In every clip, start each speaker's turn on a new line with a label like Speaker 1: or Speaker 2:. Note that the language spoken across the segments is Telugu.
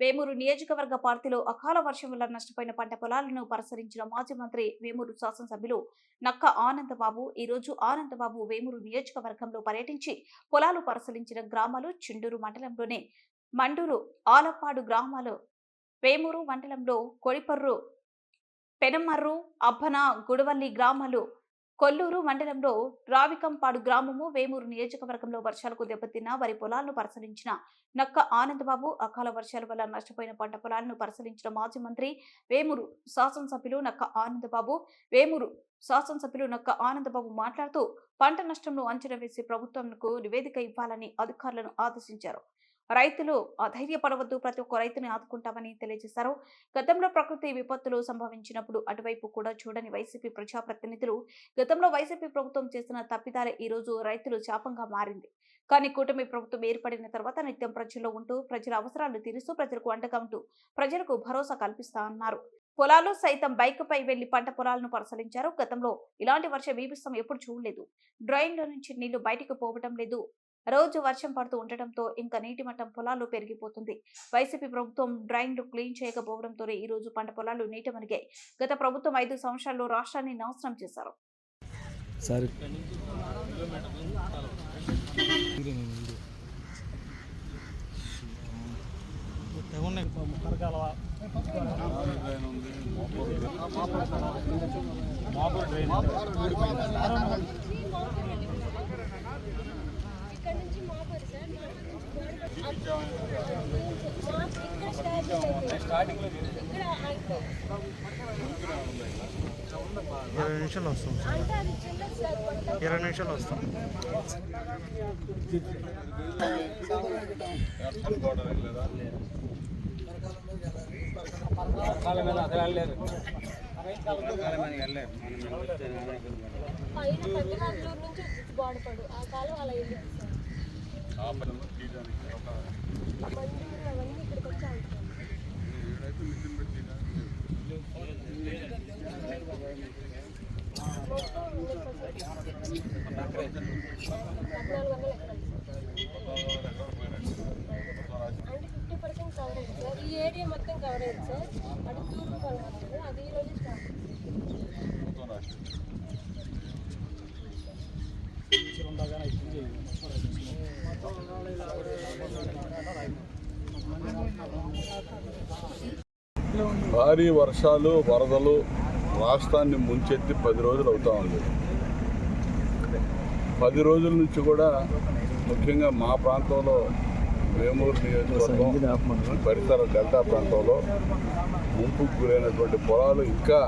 Speaker 1: వేమూరు నియోజకవర్గ పార్టీలో అకాల వర్షం వల్ల నష్టపోయిన పంట పొలాలను పరిశీలించిన మాజీ మంత్రి వేమూరు శాసనసభ్యులు నక్క ఆనందబాబు ఈ రోజు ఆనందబాబు వేమూరు నియోజకవర్గంలో పర్యటించి పొలాలు పరిశీలించిన గ్రామాలు చిండూరు మండలంలోని మండూరు ఆలపాడు గ్రామాలు వేమూరు మండలంలో కొడిపర్రు పెనమర్రు అబ్బన గుడవల్లి గ్రామాలు కొల్లూరు మండలంలో రావికంపాడు గ్రామము వేమూరు నియోజకవర్గంలో వర్షాలకు దెబ్బతిన్న వరి పొలాలను పరిశీలించిన నక్క ఆనందబాబు అకాల వర్షాల వల్ల నష్టపోయిన పంట పొలాలను పరిశీలించిన మాజీ మంత్రి వేమూరు శాసనసభ్యులు నక్క ఆనందబాబు మాట్లాడుతూ పంట నష్టంను అంచనా వేసి ప్రభుత్వంకు నివేదిక ఇవ్వాలని అధికారులను ఆదేశించారు. రైతులు అధైర్యపడవద్దు, ప్రతి ఒక్క రైతుని ఆదుకుంటామని తెలియజేశారు. గతంలో ప్రకృతి విపత్తులు సంభవించినప్పుడు అటువైపు కూడా చూడని వైసీపీ ప్రజాప్రతినిధులు గతంలో వైసీపీ ప్రభుత్వం చేసిన తప్పిదాలే ఈ రోజు రైతులు శాపంగా మారింది. కానీ కూటమి ప్రభుత్వం ఏర్పడిన తర్వాత నిత్యం ప్రజల్లో ఉంటూ ప్రజల అవసరాలు తీరుస్తూ ప్రజలకు అండగా ఉంటూ ప్రజలకు భరోసా కల్పిస్తా అన్నారు. పొలాలు సైతం బైక్ పై వెళ్లి పంట పొలాలను పరిశీలించారు. గతంలో ఇలాంటి వర్ష వీభిస్తాం ఎప్పుడు చూడలేదు. డ్రైన్లో నుంచి నీళ్లు బయటకు పోవటం లేదు. రోజు వర్షం పడుతూ ఉండటంతో ఇంకా నీటి మట్టం పొలాల్లో పెరిగిపోతుంది. వైసీపీ ప్రభుత్వం డ్రైన్లు క్లీన్ చేయకపోవడంతోనే ఈ రోజు పంట పొలాలు నీట మునిగాయి. గత ప్రభుత్వం 5 సంవత్సరాల్లో రాష్ట్రాన్ని నాశనం చేశారు.
Speaker 2: నిమిషాలు వస్తాం 20 నిమిషాలు వస్తాం.
Speaker 3: బాడపడు ఆ కాలం అలా అవన్నీ ఇక్కడికి వచ్చాయి. అంటే 50% కవరేజ్ సార్. ఈ ఏరియా మొత్తం కవరేజ్ సార్. అటు తూర్పు పడవచ్చు. అది ఈ రోజు స్టార్ట్.
Speaker 4: భారీ వర్షాలు వరదలు రాష్ట్రాన్ని ముంచెత్తి 10 రోజులు అవుతా ఉంది. 10 రోజుల నుంచి కూడా ముఖ్యంగా మా ప్రాంతంలో వేమూరు నియోజకవర్గం పరిసర డెల్టా ప్రాంతంలో ముంపుకు గురైనటువంటి పొలాలు ఇంకా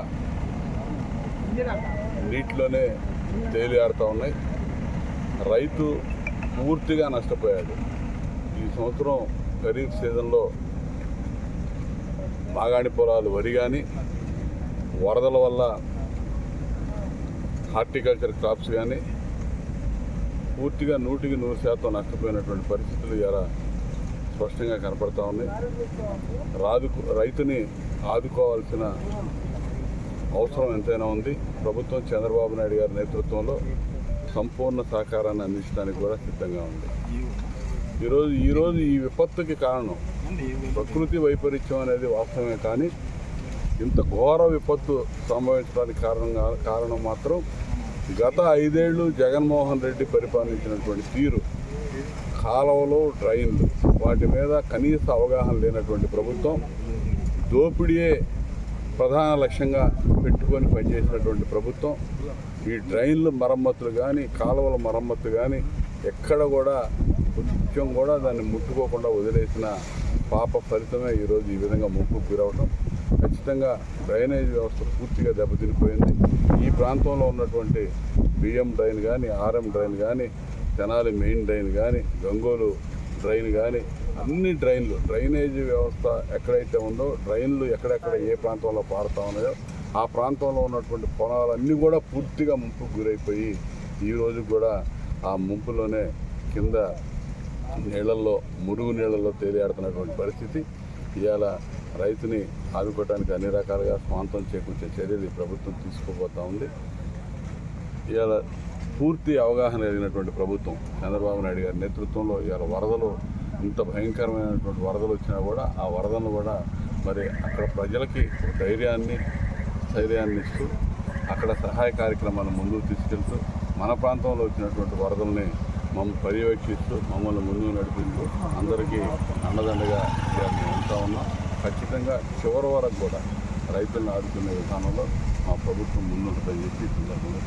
Speaker 4: నీటిలోనే తేలియాడుతూ ఉన్నాయి. రైతు పూర్తిగా నష్టపోయాడు. ఈ సంవత్సరం ఖరీఫ్ సీజన్లో మాగాణి పొలాలు వరి కానీ వరదల వల్ల హార్టికల్చర్ క్రాప్స్ కానీ పూర్తిగా 100% నష్టపోయినటువంటి పరిస్థితులు ఇలా స్పష్టంగా కనపడతా ఉన్నాయి. రైతుని ఆదుకోవాల్సిన అవసరం ఎంతైనా ఉంది. ప్రభుత్వం చంద్రబాబు నాయుడు గారి నేతృత్వంలో సంపూర్ణ సహకారాన్ని అందించడానికి కూడా సిద్ధంగా ఉంది. ఈరోజు ఈ విపత్తుకి కారణం ప్రకృతి వైపరీత్యం అనేది వాస్తవమే, కానీ ఇంత ఘోర విపత్తు సంభవించడానికి కారణం మాత్రం గత 5 ఏళ్ళు జగన్మోహన్ రెడ్డి పరిపాలించినటువంటి తీరు. కాలువలు, డ్రైన్లు, వాటి మీద కనీస అవగాహన లేనటువంటి ప్రభుత్వం, దోపిడీయే ప్రధాన లక్ష్యంగా పెట్టుకొని పనిచేసినటువంటి ప్రభుత్వం. ఈ డ్రైన్లు మరమ్మతులు కానీ కాలువల మరమ్మతు కానీ ఎక్కడ కూడా కొంచెం కూడా దాన్ని ముట్టుకోకుండా వదిలేసిన పాప ఫలితమే ఈరోజు ఈ విధంగా ముంపుకు గురవడం. ఖచ్చితంగా డ్రైనేజ్ వ్యవస్థ పూర్తిగా దెబ్బతినిపోయింది. ఈ ప్రాంతంలో ఉన్నటువంటి బిఎం డ్రైన్ కానీ, ఆర్ఎం డ్రైన్ కానీ, తెనాలి మెయిన్ డ్రైన్ కానీ, గంగోలు డ్రైన్ కానీ, అన్ని డ్రైనేజీ వ్యవస్థ ఎక్కడైతే ఉందో డ్రైన్లు ఎక్కడెక్కడ ఏ ప్రాంతంలో పారుతూ ఉన్నాయో ఆ ప్రాంతంలో ఉన్నటువంటి పొలాలన్నీ కూడా పూర్తిగా ముంపుకు గురైపోయి ఈరోజు కూడా ఆ ముంపులోనే కింద నీళ్ళల్లో, మురుగు నీళ్ళల్లో తేలియాడుతున్నటువంటి పరిస్థితి. ఇవాళ రైతుని ఆదుకోవడానికి అన్ని రకాలుగా స్వాంతం చేకూర్చే చర్యలు ఈ ప్రభుత్వం తీసుకోబోతూ ఉంది. ఇవాళ పూర్తి అవగాహన కలిగినటువంటి ప్రభుత్వం చంద్రబాబు నాయుడు గారి నేతృత్వంలో ఇవాళ వరదలు ఇంత భయంకరమైనటువంటి వరదలు వచ్చినా కూడా ఆ వరదను కూడా మరి అక్కడ ప్రజలకి ధైర్యాన్ని ఇస్తూ అక్కడ సహాయ కార్యక్రమాలను ముందుకు తీసుకెళ్తూ మన ప్రాంతంలో వచ్చినటువంటి వరదల్ని మమ్మల్ని పర్యవేక్షిస్తూ మమ్మల్ని ముందుకు నడిపిస్తూ అందరికీ అండదండగా మేము ఉంటా ఉన్నాం. ఖచ్చితంగా చివరి వరకు కూడా రైతులను ఆదుకునే విధానంలో మా ప్రభుత్వం ముందుంటుందని చెప్పి ఈ సందర్భంగా